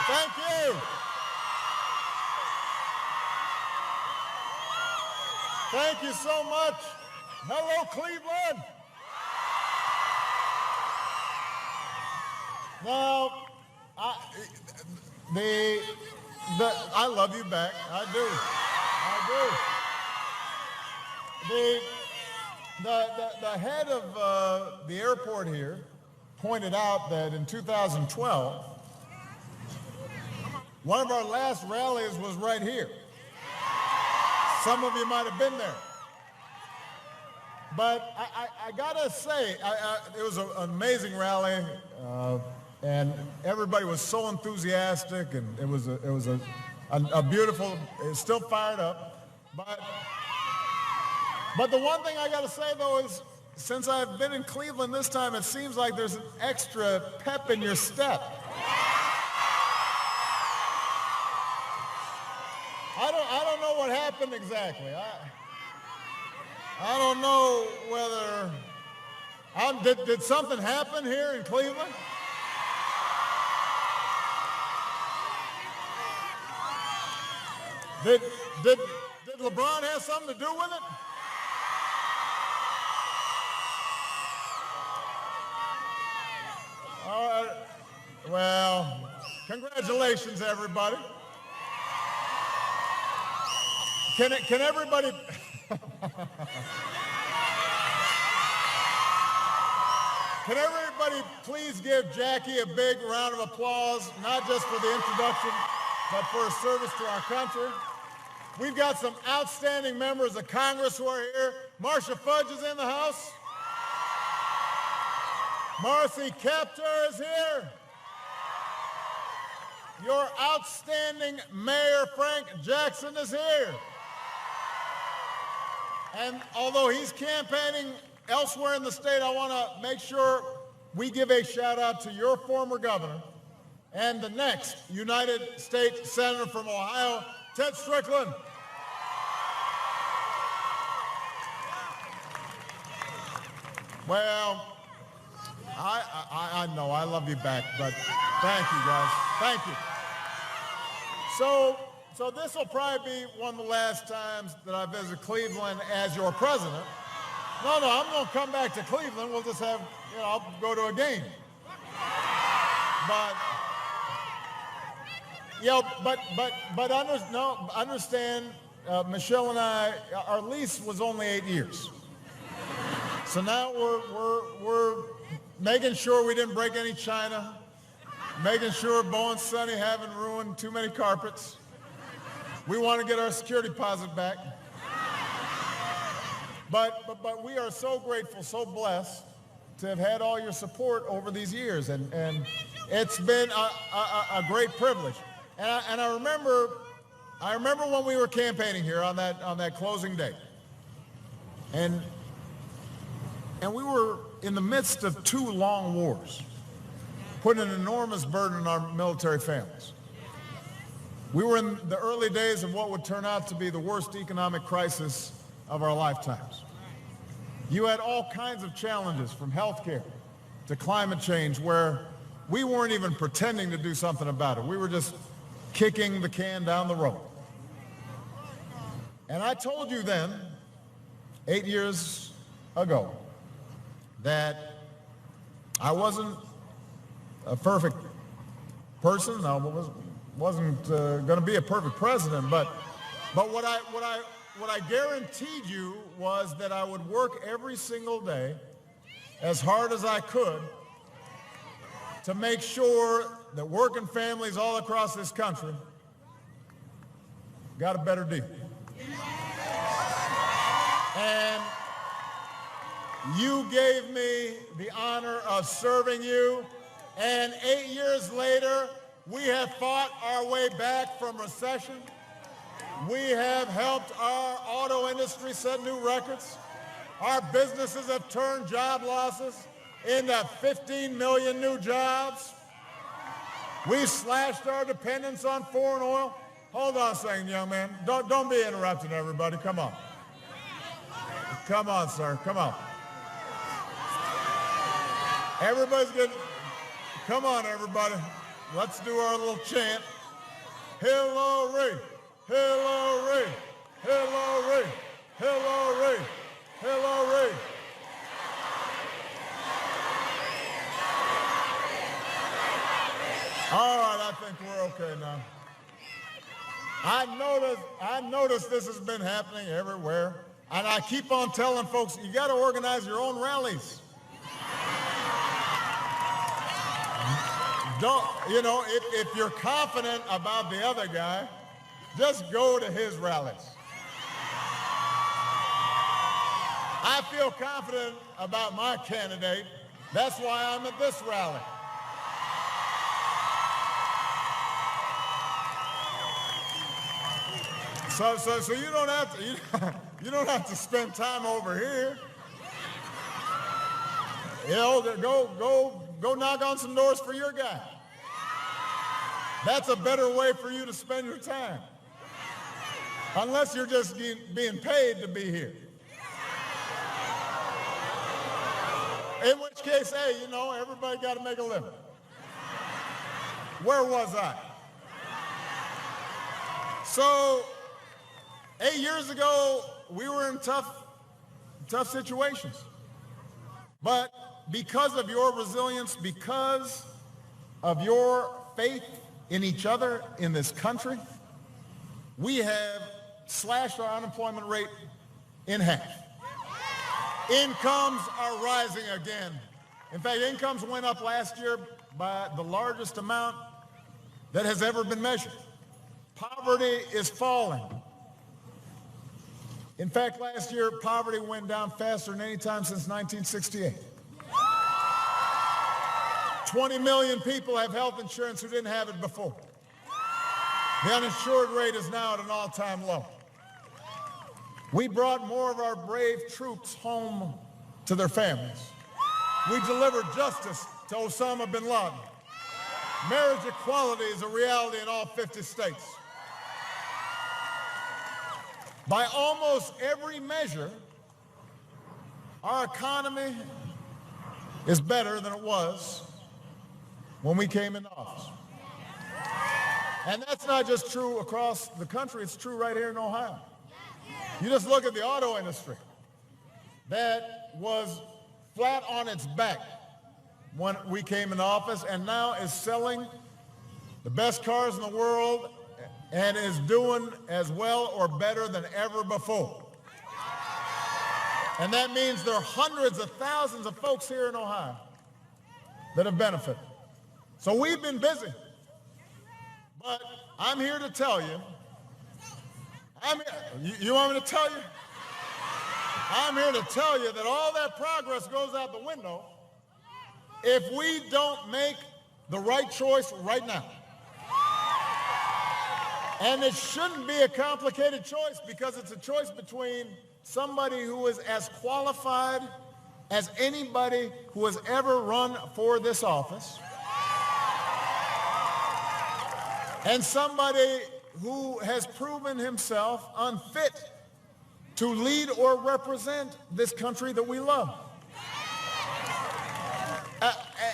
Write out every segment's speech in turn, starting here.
Thank you. Thank you so much. Hello, Cleveland. Now, I love you back. I do. The head of the airport here pointed out that in 2012, one of our last rallies was right here. Some of you might have been there. But I gotta say, it was an amazing rally, and everybody was so enthusiastic, and it was a beautiful. It's still fired up, but the one thing I gotta say though is, since I've been in Cleveland this time, it seems like there's an extra pep in your step. I don't know what happened exactly. I don't know whether did something happen here in Cleveland? Did LeBron have something to do with it? All right. Well, congratulations, everybody. Can everybody? Can everybody please give Jackie a big round of applause, not just for the introduction, but for her service to our country. We've got some outstanding members of Congress who are here. Marcia Fudge is in the house. Marcy Kaptur is here. Your outstanding Mayor Frank Jackson is here. And although he's campaigning elsewhere in the state, I want to make sure we give a shout out to your former governor and the next United States Senator from Ohio, Ted Strickland. Well, I know I love you back, but thank you guys. Thank you. So this will probably be one of the last times that I visit Cleveland as your president. No, I'm going to come back to Cleveland. We'll just have, I'll go to a game. Understand, Michelle and I, our lease was only 8 years. So now we're making sure we didn't break any china, making sure Bo and Sonny haven't ruined too many carpets. We want to get our security deposit back. But we are so grateful, so blessed to have had all your support over these years, and it's been a great privilege. And I remember when we were campaigning here on that closing day, and we were in the midst of 2 long wars, putting an enormous burden on our military families. We were in the early days of what would turn out to be the worst economic crisis of our lifetimes. You had all kinds of challenges, from healthcare to climate change, where we weren't even pretending to do something about it. We were just kicking the can down the road. And I told you then, 8 years ago, that I wasn't a perfect person. I wasn't going to be a perfect president, but what I guaranteed you was that I would work every single day as hard as I could to make sure that working families all across this country got a better deal. And you gave me the honor of serving you, and 8 years later, we have fought our way back from recession. We have helped our auto industry set new records. Our businesses have turned job losses into 15 million new jobs. We've slashed our dependence on foreign oil. Hold on a second, young man. Don't be interrupting everybody. Come on. Come on, sir. Come on. Everybody's getting... Come on, everybody. let's do our little chant. Hillary, Hillary, Hillary, Hillary, Hillary. All right, I think we're okay now. I noticed this has been happening everywhere, and I keep on telling folks, you got to organize your own rallies. Don't, you know, if you're confident about the other guy, just go to his rallies. I feel confident about my candidate. That's why I'm at this rally. So you don't have to you don't have to spend time over here. You know, go knock on some doors for your guy. That's a better way for you to spend your time. Unless you're just being paid to be here. In which case, hey, you know, everybody got to make a living. Where was I? So, 8 years ago, we were in tough situations. But because of your resilience, because of your faith in each other in this country, we have slashed our unemployment rate in half. Incomes are rising again. In fact, incomes went up last year by the largest amount that has ever been measured. Poverty is falling. In fact, last year, poverty went down faster than any time since 1968. 20 million people have health insurance who didn't have it before. The uninsured rate is now at an all-time low. We brought more of our brave troops home to their families. We delivered justice to Osama bin Laden. Marriage equality is a reality in all 50 states. By almost every measure, our economy is better than it was when we came into office. And that's not just true across the country, it's true right here in Ohio. You just look at the auto industry that was flat on its back when we came into office and now is selling the best cars in the world and is doing as well or better than ever before. And that means there are hundreds of thousands of folks here in Ohio that have benefited. So we've been busy. But I'm here to tell you, you want me to tell you? I'm here to tell you that all that progress goes out the window if we don't make the right choice right now. And it shouldn't be a complicated choice because it's a choice between somebody who is as qualified as anybody who has ever run for this office and somebody who has proven himself unfit to lead or represent this country that we love.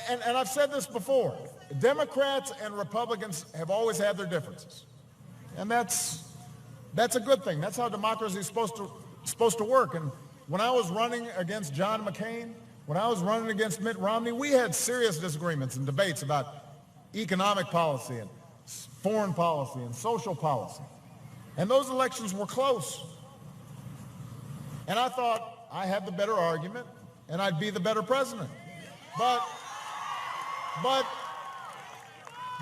And I've said this before, Democrats and Republicans have always had their differences. And that's a good thing. That's how democracy is supposed to work. And when I was running against John McCain, when I was running against Mitt Romney, we had serious disagreements and debates about economic policy and foreign policy and social policy. And those elections were close. And I thought I had the better argument and I'd be the better president. But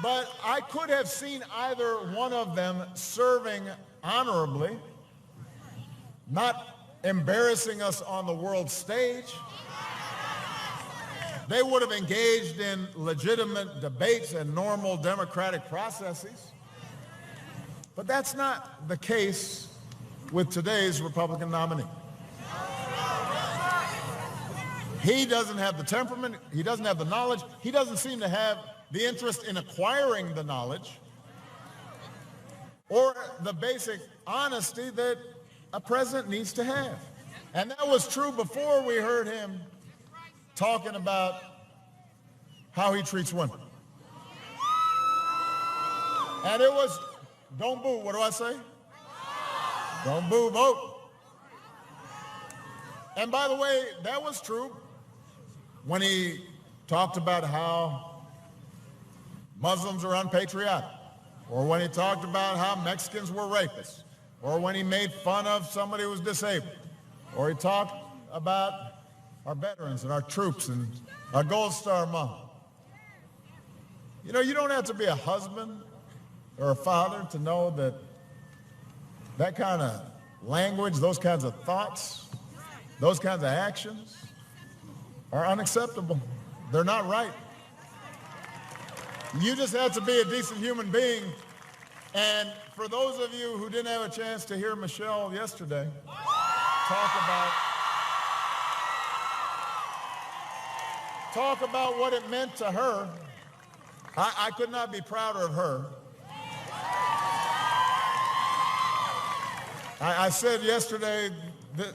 I could have seen either one of them serving honorably, not embarrassing us on the world stage. They would have engaged in legitimate debates and normal democratic processes. But that's not the case with today's Republican nominee. He doesn't have the temperament, he doesn't have the knowledge, he doesn't seem to have the interest in acquiring the knowledge or the basic honesty that a president needs to have. And that was true before we heard him talking about how he treats women. And it was, don't boo, what do I say? Don't boo, vote. And by the way, that was true when he talked about how Muslims are unpatriotic, or when he talked about how Mexicans were rapists, or when he made fun of somebody who was disabled, or he talked about our veterans and our troops and our Gold Star Mom. You know, you don't have to be a husband or a father to know that that kind of language, those kinds of thoughts, those kinds of actions are unacceptable. They're not right. You just have to be a decent human being. And for those of you who didn't have a chance to hear Michelle yesterday talk about what it meant to her, I could not be prouder of her. I said yesterday,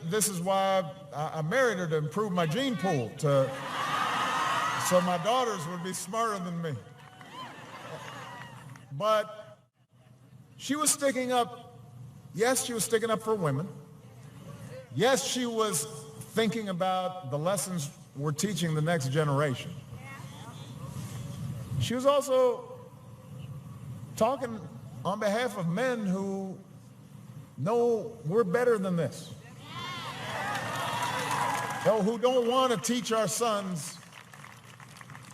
this is why I married her, to improve my gene pool, so my daughters would be smarter than me. But she was sticking up. Yes, she was sticking up for women. Yes, she was thinking about the lessons we're teaching the next generation. She was also talking on behalf of men who know we're better than this. Who don't want to teach our sons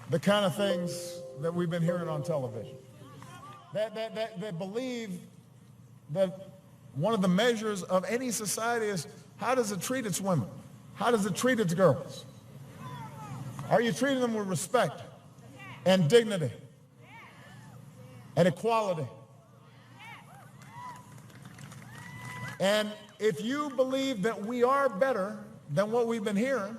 the kind of things that we've been hearing on television. That believe that one of the measures of any society is how does it treat its women? How does it treat its girls? Are you treating them with respect and dignity and equality? And if you believe that we are better than what we've been hearing,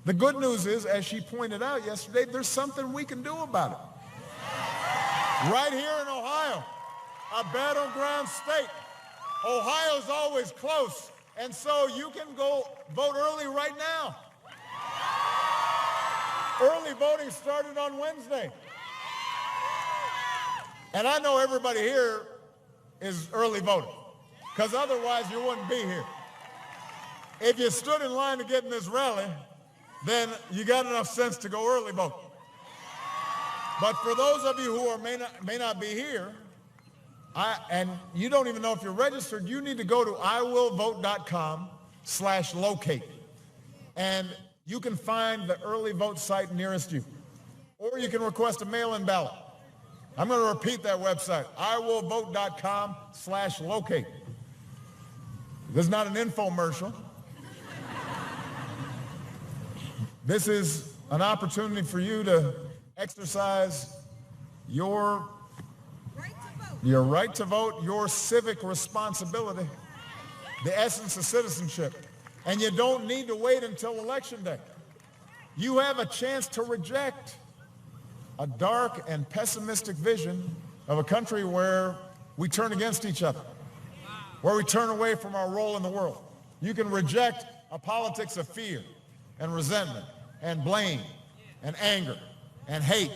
the good news is, as she pointed out yesterday, there's something we can do about it. Right here in Ohio, a battleground state. Ohio's always close, and so you can go vote early right now. Early voting started on Wednesday. And I know everybody here is early voting, because otherwise you wouldn't be here. If you stood in line to get in this rally, then you got enough sense to go early vote. But for those of you who may not be here, and you don't even know if you're registered, you need to go to iwillvote.com/locate. And you can find the early vote site nearest you. Or you can request a mail-in ballot. I'm going to repeat that website, iwillvote.com/locate. This is not an infomercial. This is an opportunity for you to exercise your right to vote, your civic responsibility, the essence of citizenship. And you don't need to wait until Election Day. You have a chance to reject a dark and pessimistic vision of a country where we turn against each other, where we turn away from our role in the world. You can reject a politics of fear and resentment and blame and anger and hate.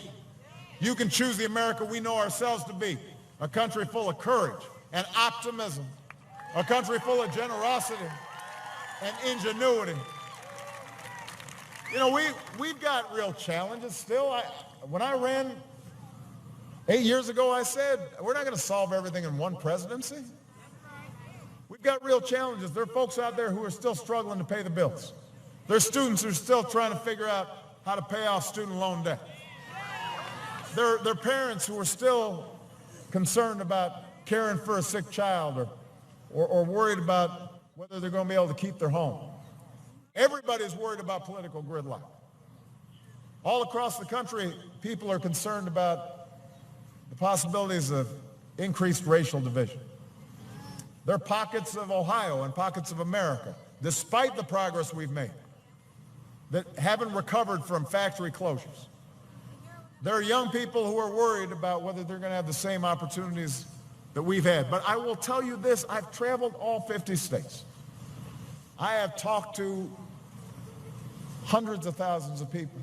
You can choose the America we know ourselves to be, a country full of courage and optimism, a country full of generosity and ingenuity. You know, we've got real challenges still. When I ran 8 years ago, I said, we're not going to solve everything in one presidency. We've got real challenges. There are folks out there who are still struggling to pay the bills. There are students who are still trying to figure out how to pay off student loan debt. There are parents who are still concerned about caring for a sick child or worried about whether they're going to be able to keep their home. Everybody's worried about political gridlock. All across the country, people are concerned about the possibilities of increased racial division. There are pockets of Ohio and pockets of America, despite the progress we've made, that haven't recovered from factory closures. There are young people who are worried about whether they're going to have the same opportunities that we've had. But I will tell you this, I've traveled all 50 states. I have talked to hundreds of thousands of people.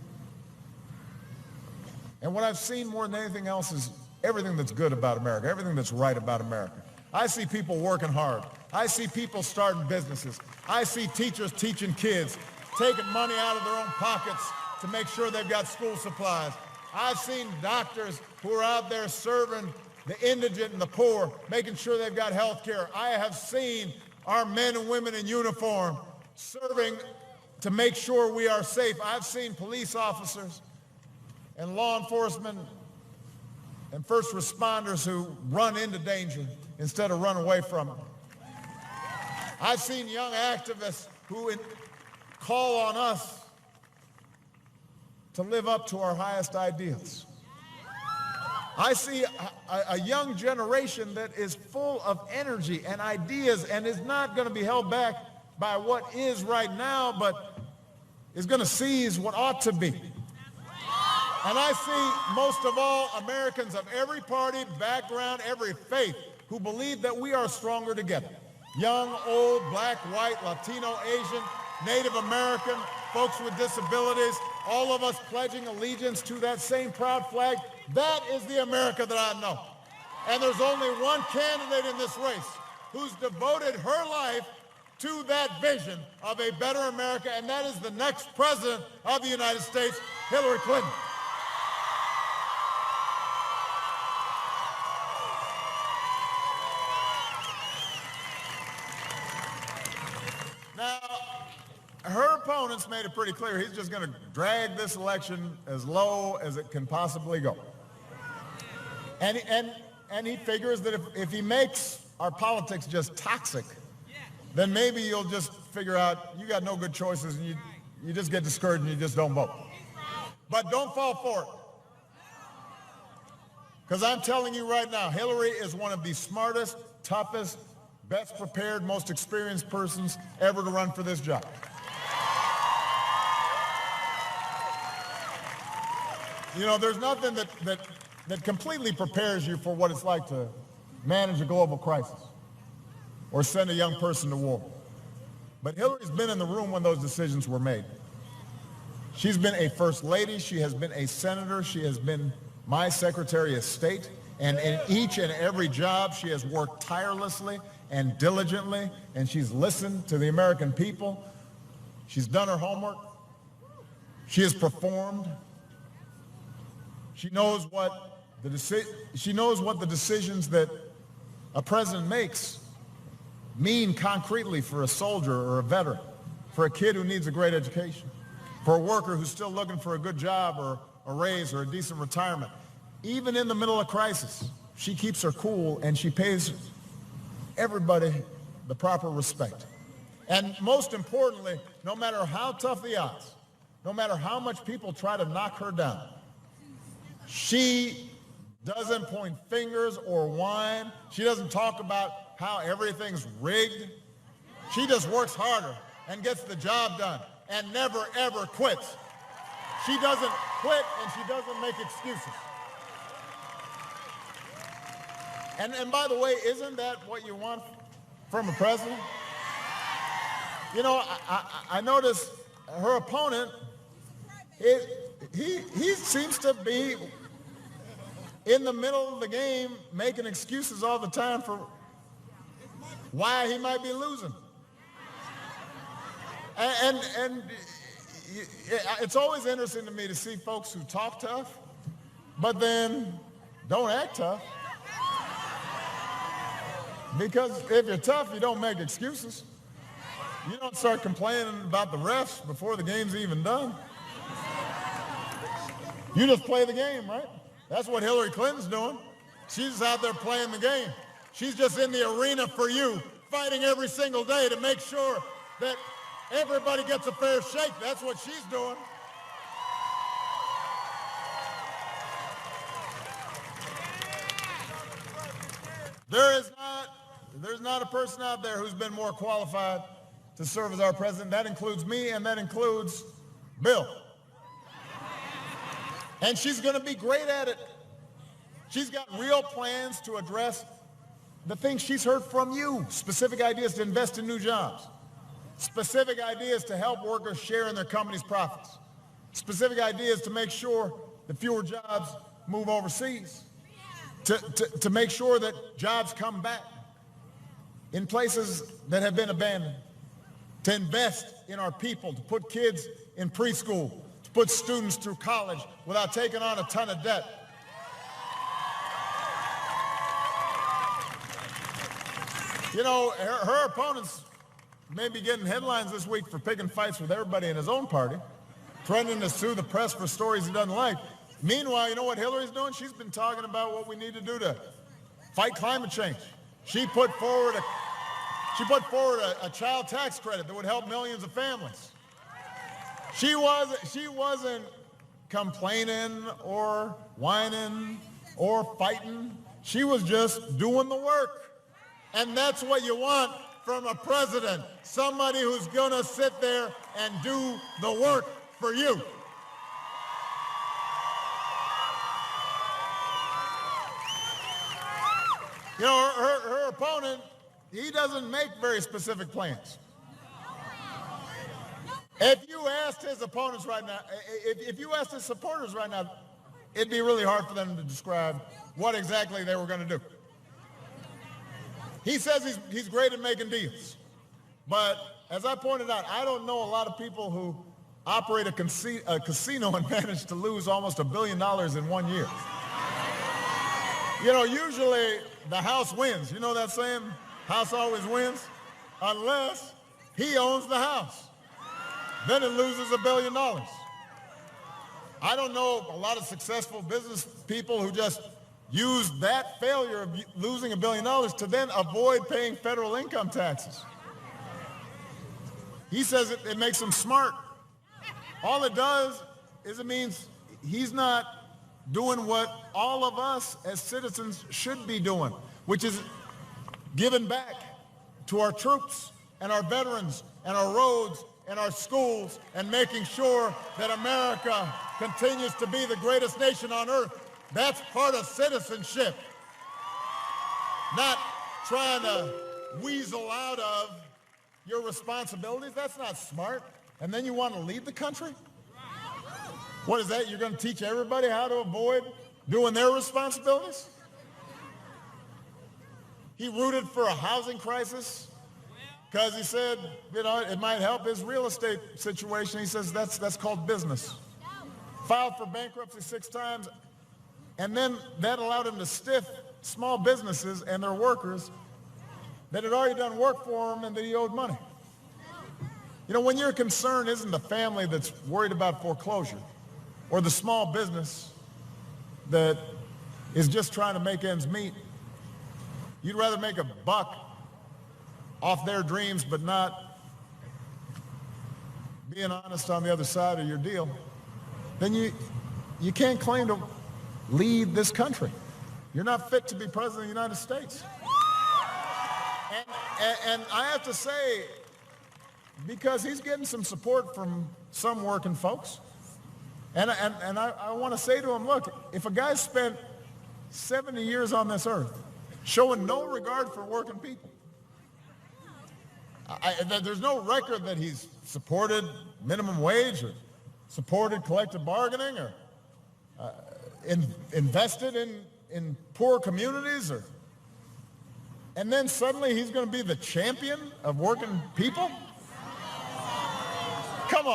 And what I've seen more than anything else is everything that's good about America, everything that's right about America. I see people working hard. I see people starting businesses. I see teachers teaching kids, taking money out of their own pockets to make sure they've got school supplies. I've seen doctors who are out there serving the indigent and the poor, making sure they've got health care. I have seen our men and women in uniform serving to make sure we are safe. I've seen police officers and law enforcement and first responders who run into danger instead of run away from it. I've seen young activists who call on us to live up to our highest ideals. I see a young generation that is full of energy and ideas and is not going to be held back by what is right now, but is going to seize what ought to be. And I see most of all Americans of every party, background, every faith who believe that we are stronger together. Young, old, black, white, Latino, Asian, Native American, folks with disabilities, all of us pledging allegiance to that same proud flag. That is the America that I know. And there's only one candidate in this race who's devoted her life to that vision of a better America, and that is the next president of the United States, Hillary Clinton. Now, her opponents made it pretty clear he's just going to drag this election as low as it can possibly go. And he figures that if he makes our politics just toxic, then maybe you'll just figure out you got no good choices and you just get discouraged and you just don't vote. But don't fall for it. Because I'm telling you right now, Hillary is one of the smartest, toughest, best prepared, most experienced persons ever to run for this job. You know, there's nothing that completely prepares you for what it's like to manage a global crisis or send a young person to war. But Hillary's been in the room when those decisions were made. She's been a first lady, she has been a senator, she has been my Secretary of State, and in each and every job she has worked tirelessly and diligently, and she's listened to the American people. She's done her homework. She has performed. She knows what the decisions that a president makes mean concretely for a soldier or a veteran, for a kid who needs a great education, for a worker who's still looking for a good job or a raise or a decent retirement. Even in the middle of crisis, she keeps her cool and she pays everybody the proper respect. And most importantly, no matter how tough the odds, no matter how much people try to knock her down, she doesn't point fingers or whine. She doesn't talk about how everything's rigged. She just works harder and gets the job done and never, ever quits. She doesn't quit and she doesn't make excuses. And by the way, isn't that what you want from a president? You know, I noticed her opponent, he seems to be in the middle of the game making excuses all the time for why he might be losing. And it's always interesting to me to see folks who talk tough, but then don't act tough. Because if you're tough, you don't make excuses. You don't start complaining about the refs before the game's even done. You just play the game, right? That's what Hillary Clinton's doing. She's out there playing the game. She's just in the arena for you, fighting every single day to make sure that everybody gets a fair shake. That's what she's doing. There's not a person out there who's been more qualified to serve as our president. That includes me, and that includes Bill. And she's going to be great at it. She's got real plans to address the things she's heard from you. Specific ideas to invest in new jobs. Specific ideas to help workers share in their company's profits. Specific ideas to make sure that fewer jobs move overseas. to make sure that jobs come back in places that have been abandoned, to invest in our people, to put kids in preschool, to put students through college without taking on a ton of debt. You know, her opponents may be getting headlines this week for picking fights with everybody in his own party, threatening to sue the press for stories he doesn't like. Meanwhile, you know what Hillary's doing? She's been talking about what we need to do to fight climate change. She put forward a child tax credit that would help millions of families. She wasn't complaining or whining or fighting. She was just doing the work. And that's what you want from a president, somebody who's going to sit there and do the work for you. You know, her opponent, he doesn't make very specific plans. If you asked his opponents right now, if you asked his supporters right now, it'd be really hard for them to describe what exactly they were going to do. He says he's great at making deals. But as I pointed out, I don't know a lot of people who operate a casino and manage to lose almost $1 billion in 1 year. You know, usually the house wins. You know that saying? House always wins. Unless he owns the house. Then it loses $1 billion. I don't know a lot of successful business people who just use that failure of losing $1 billion to then avoid paying federal income taxes. He says it makes him smart. All it does is it means he's not doing what all of us as citizens should be doing, which is giving back to our troops and our veterans and our roads and our schools and making sure that America continues to be the greatest nation on earth. That's part of citizenship. Not trying to weasel out of your responsibilities. That's not smart. And then you want to lead the country? What is that? You're going to teach everybody how to avoid doing their responsibilities? He rooted for a housing crisis because he said, you know, it might help his real estate situation. He says that's called business. Filed for bankruptcy 6 times. And then that allowed him to stiff small businesses and their workers that had already done work for him and that he owed money. You know, when your concern isn't the family that's worried about foreclosure or the small business that is just trying to make ends meet, you'd rather make a buck off their dreams but not being honest on the other side of your deal, then you can't claim to lead this country. You're not fit to be president of the United States. And I have to say, because he's getting some support from some working folks, and I want to say to him, look, if a guy spent 70 years on this earth showing no regard for working people, there's no record that he's supported minimum wage or supported collective bargaining or invested in poor communities, and then suddenly he's going to be the champion of working people? Come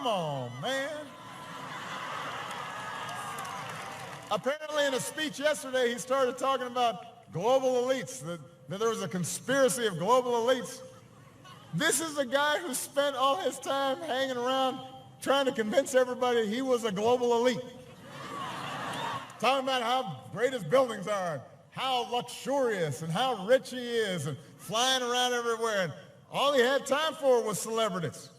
on, man. Apparently in a speech yesterday, he started talking about global elites, that there was a conspiracy of global elites. This is a guy who spent all his time hanging around trying to convince everybody he was a global elite. Talking about how great his buildings are, how luxurious and how rich he is, and flying around everywhere. And all he had time for was celebrities.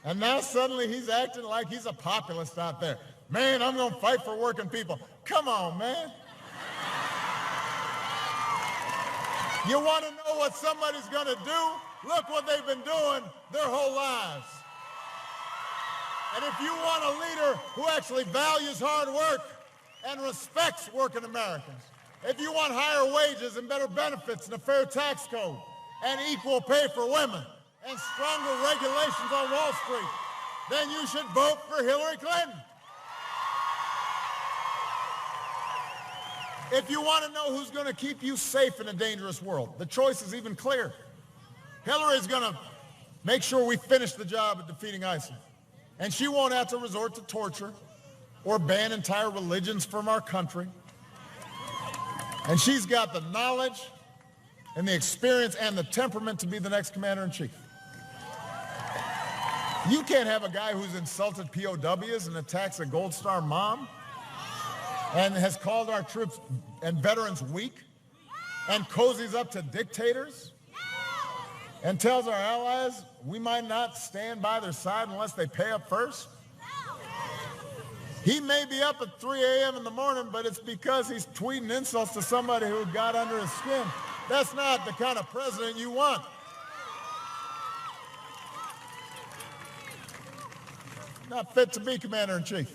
And now suddenly he's acting like he's a populist out there. Man, I'm going to fight for working people. Come on, man. You want to know what somebody's going to do? Look what they've been doing their whole lives. And if you want a leader who actually values hard work and respects working Americans, if you want higher wages and better benefits and a fair tax code and equal pay for women and stronger regulations on Wall Street, then you should vote for Hillary Clinton. If you want to know who's going to keep you safe in a dangerous world, the choice is even clear. Hillary's going to make sure we finish the job of defeating ISIL. And she won't have to resort to torture or ban entire religions from our country. And she's got the knowledge and the experience and the temperament to be the next commander-in-chief. You can't have a guy who's insulted POWs and attacks a Gold Star mom and has called our troops and veterans weak and cozies up to dictators and tells our allies we might not stand by their side unless they pay up first. He may be up at 3 a.m. in the morning, but it's because he's tweeting insults to somebody who got under his skin. That's not the kind of president you want. Not fit to be commander-in-chief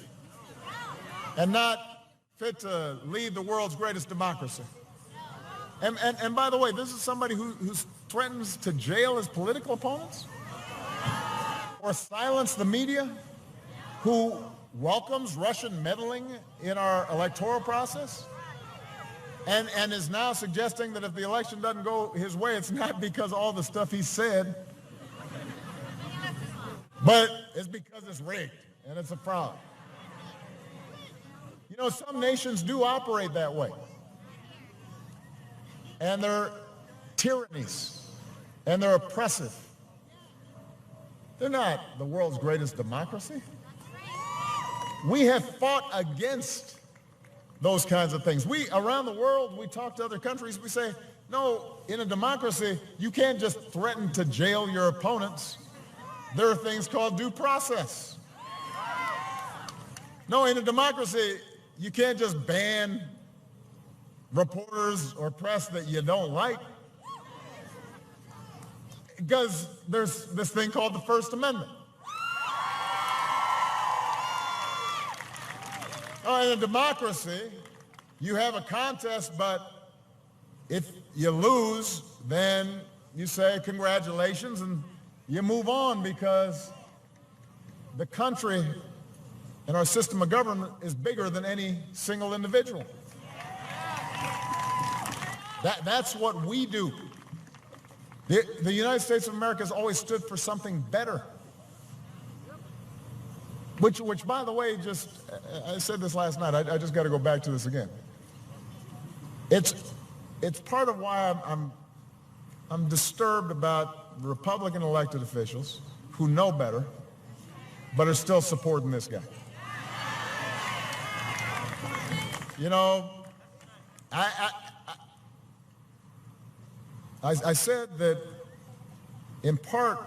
and not fit to lead the world's greatest democracy. And by the way, this is somebody who threatens to jail his political opponents or silence the media, who welcomes Russian meddling in our electoral process and is now suggesting that if the election doesn't go his way, it's not because all the stuff he said, but it's because it's rigged and it's a fraud. You know, some nations do operate that way. And they're tyrannies. And they're oppressive. They're not the world's greatest democracy. We have fought against those kinds of things. We, around the world, we talk to other countries, we say, no, in a democracy, you can't just threaten to jail your opponents. There are things called due process. No, in a democracy, you can't just ban reporters or press that you don't like, because there's this thing called the First Amendment. In a democracy, you have a contest, but if you lose, then you say congratulations and you move on, because the country and our system of government is bigger than any single individual. That's what we do. The United States of America has always stood for something better. Which, by the way, I said this last night, I just got to go back to this again. It's part of why I'm disturbed about Republican elected officials who know better, but are still supporting this guy. You know, I said that in part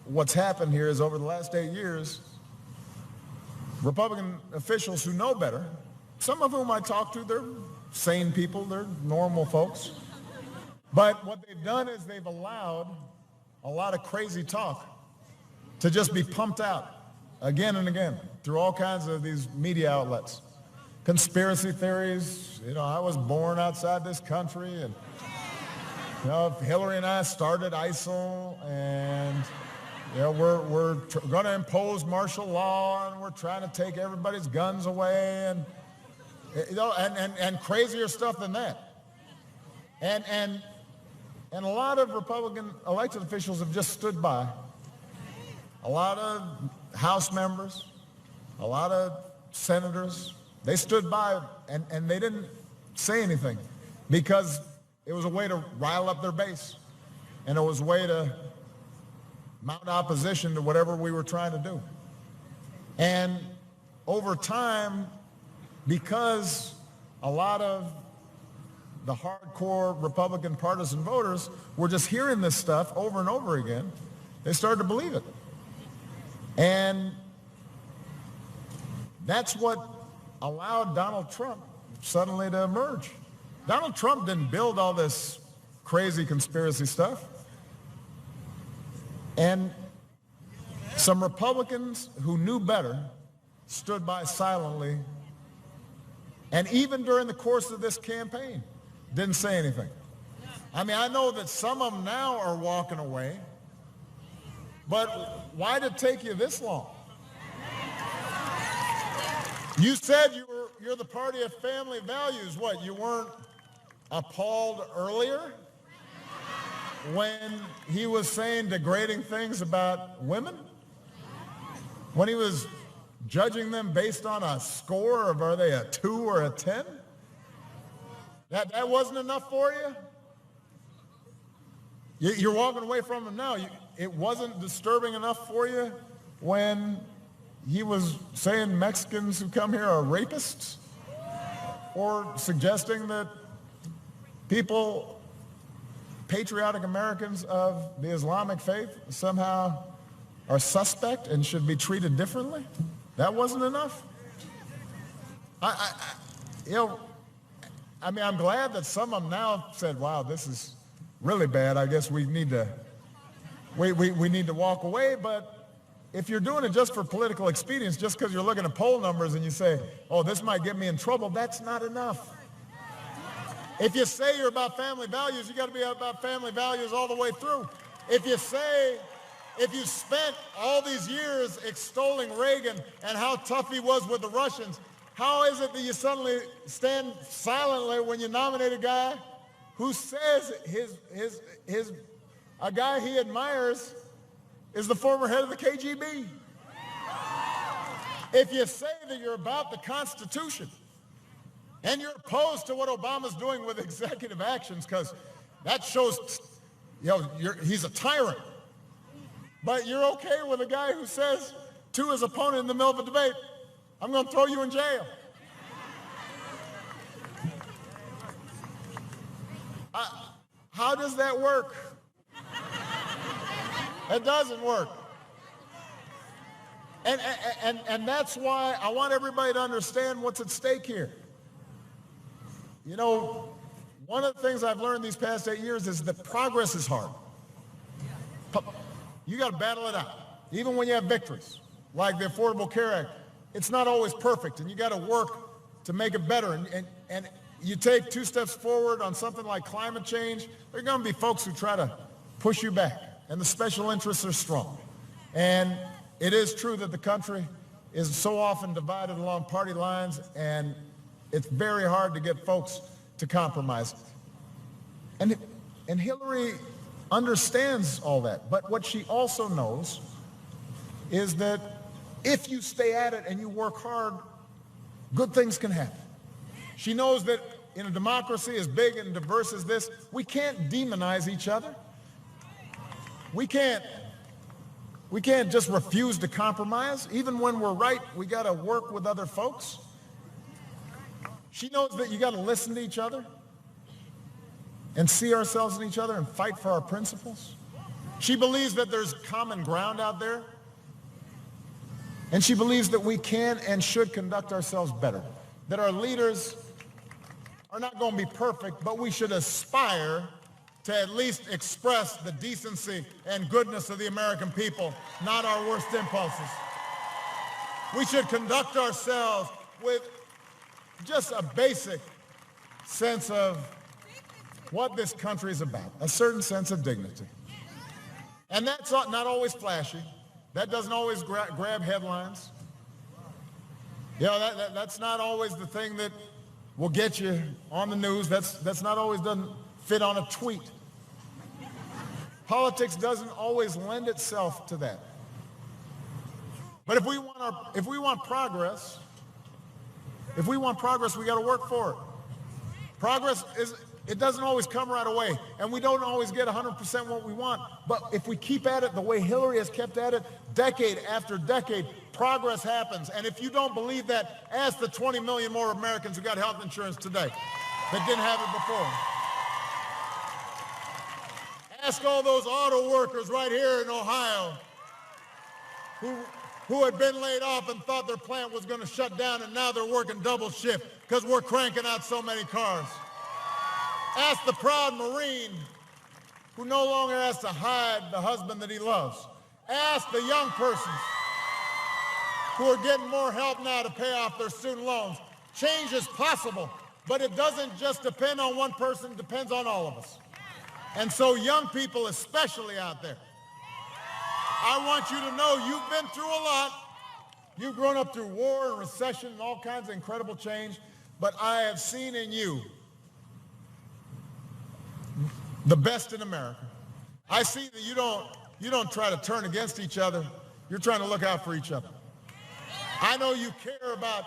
what's happened here is over the last 8 years, Republican officials who know better, some of whom I talk to, they're sane people, they're normal folks, but what they've done is they've allowed a lot of crazy talk to just be pumped out again and again through all kinds of these media outlets. Conspiracy theories, you know, I was born outside this country, and you know, Hillary and I started ISIL, and you know, we're going to impose martial law, and we're trying to take everybody's guns away, and you know, and crazier stuff than that. And a lot of Republican elected officials have just stood by. A lot of House members, a lot of senators, they stood by and they didn't say anything, because it was a way to rile up their base, and it was a way to mount opposition to whatever we were trying to do. And over time, because a lot of the hardcore Republican partisan voters were just hearing this stuff over and over again, they started to believe it. And that's what allowed Donald Trump suddenly to emerge. Donald Trump didn't build all this crazy conspiracy stuff. And some Republicans who knew better stood by silently, and even during the course of this campaign, didn't say anything. I mean, I know that some of them now are walking away, but why did it take you this long? You said you're the party of family values. What, you weren't appalled earlier when he was saying degrading things about women? When he was judging them based on a score of are they a 2 or a 10? That wasn't enough for you? You're walking away from him now. It wasn't disturbing enough for you when he was saying Mexicans who come here are rapists? Or suggesting that people, patriotic Americans of the Islamic faith, somehow are suspect and should be treated differently? That wasn't enough? I'm glad that some of them now said, wow, this is really bad. I guess we need to walk away. But if you're doing it just for political expedience, just because you're looking at poll numbers and you say, oh, this might get me in trouble, that's not enough. If you say you're about family values, you got to be about family values all the way through. If you spent all these years extolling Reagan and how tough he was with the Russians, how is it that you suddenly stand silently when you nominate a guy who says a guy he admires is the former head of the KGB? If you say that you're about the Constitution and you're opposed to what Obama's doing with executive actions, because that shows, he's a tyrant, but you're okay with a guy who says to his opponent in the middle of a debate, I'm going to throw you in jail. How does that work? It doesn't work. And that's why I want everybody to understand what's at stake here. One of the things I've learned these past 8 years is that progress is hard. You got to battle it out, even when you have victories, like the Affordable Care Act. It's not always perfect, and you got to work to make it better. And you take 2 steps forward on something like climate change, there are going to be folks who try to push you back, and the special interests are strong. And it is true that the country is so often divided along party lines, and it's very hard to get folks to compromise. And Hillary understands all that, but what she also knows is that if you stay at it and you work hard, good things can happen. She knows that in a democracy as big and diverse as this, we can't demonize each other. We can't just refuse to compromise. Even when we're right, we got to work with other folks. She knows that you got to listen to each other and see ourselves in each other and fight for our principles. She believes that there's common ground out there. And she believes that we can and should conduct ourselves better, that our leaders are not going to be perfect, but we should aspire to at least express the decency and goodness of the American people, not our worst impulses. We should conduct ourselves with just a basic sense of what this country is about, a certain sense of dignity. And that's not always flashy. That doesn't always grab headlines. That's not always the thing that will get you on the news. That's not always doesn't fit on a tweet. Politics doesn't always lend itself to that. But if we want progress, we got to work for it. Progress it doesn't always come right away, and we don't always get 100% what we want. But if we keep at it the way Hillary has kept at it, decade after decade, progress happens. And if you don't believe that, ask the 20 million more Americans who got health insurance today that didn't have it before. Ask all those auto workers right here in Ohio who had been laid off and thought their plant was going to shut down, and now they're working double shift because we're cranking out so many cars. Ask the proud Marine who no longer has to hide the husband that he loves. Ask the young persons who are getting more help now to pay off their student loans. Change is possible, but it doesn't just depend on one person, it depends on all of us. And so young people, especially out there, I want you to know you've been through a lot. You've grown up through war and recession and all kinds of incredible change, but I have seen in you the best in America. I see that you don't try to turn against each other. You're trying to look out for each other. I know you care about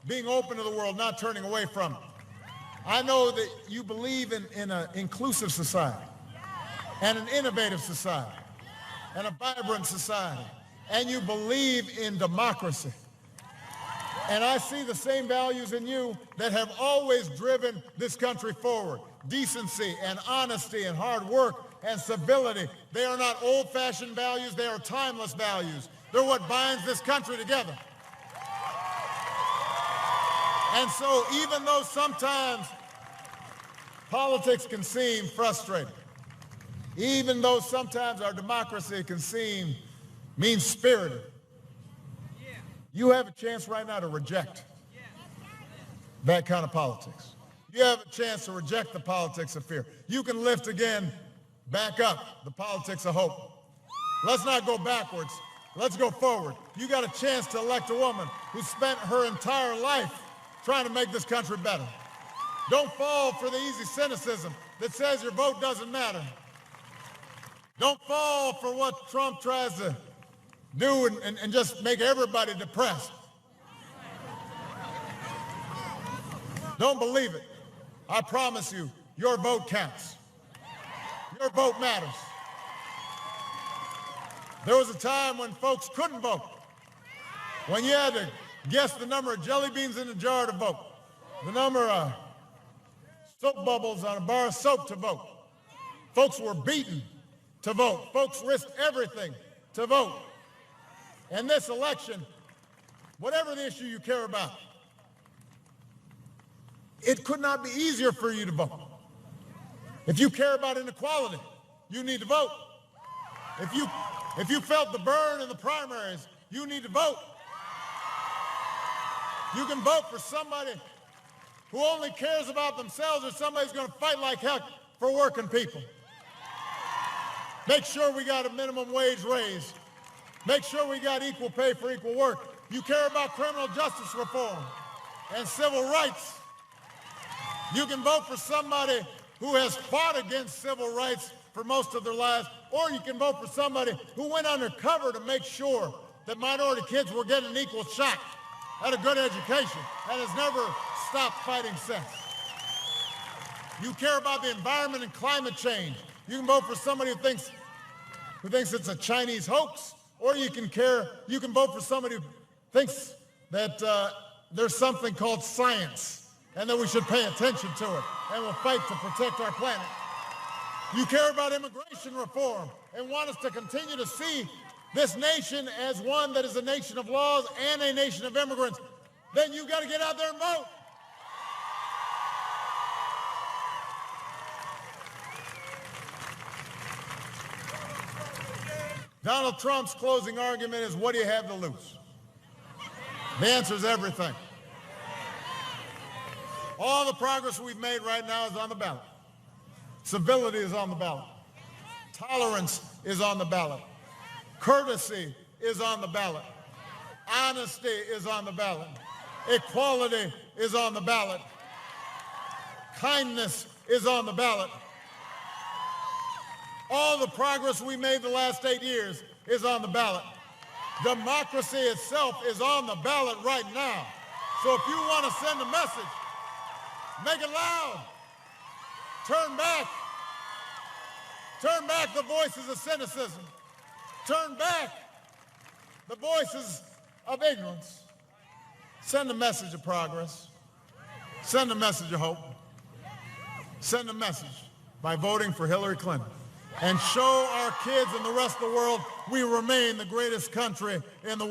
being open to the world, not turning away from it. I know that you believe in an inclusive society and an innovative society and a vibrant society, and you believe in democracy. And I see the same values in you that have always driven this country forward. Decency and honesty and hard work and civility. They are not old-fashioned values, they are timeless values. They're what binds this country together. And so even though sometimes politics can seem frustrating, even though sometimes our democracy can seem mean-spirited, you have a chance right now to reject that kind of politics. You have a chance to reject the politics of fear. You can lift again, back up the politics of hope. Let's not go backwards. Let's go forward. You got a chance to elect a woman who spent her entire life trying to make this country better. Don't fall for the easy cynicism that says your vote doesn't matter. Don't fall for what Trump tries to do and just make everybody depressed. Don't believe it. I promise you, your vote counts. Your vote matters. There was a time when folks couldn't vote, when you had to guess the number of jelly beans in a jar to vote, the number of soap bubbles on a bar of soap to vote. Folks were beaten to vote. Folks risked everything to vote. And this election, whatever the issue you care about, it could not be easier for you to vote. If you care about inequality, you need to vote. If you felt the burn in the primaries, you need to vote. You can vote for somebody who only cares about themselves or somebody who's going to fight like heck for working people. Make sure we got a minimum wage raise. Make sure we got equal pay for equal work. You care about criminal justice reform and civil rights. You can vote for somebody who has fought against civil rights for most of their lives, or you can vote for somebody who went undercover to make sure that minority kids were getting an equal shot at a good education and has never stopped fighting since. You care about the environment and climate change. You can vote for somebody who thinks it's a Chinese hoax, or you can vote for somebody who thinks that there's something called science and that we should pay attention to it and will fight to protect our planet. You care about immigration reform and want us to continue to see this nation as one that is a nation of laws and a nation of immigrants. Then you got to get out there and vote. Donald Trump's closing argument is, what do you have to lose? The answer is everything. All the progress we've made right now is on the ballot. Civility is on the ballot. Tolerance is on the ballot. Courtesy is on the ballot. Honesty is on the ballot. Equality is on the ballot. Kindness is on the ballot. All the progress we made the last 8 years is on the ballot. Democracy itself is on the ballot right now. So if you want to send a message, make it loud. Turn back the voices of cynicism. Turn back the voices of ignorance. Send a message of progress. Send a message of hope. Send a message by voting for Hillary Clinton. And show our kids and the rest of the world we remain the greatest country in the world.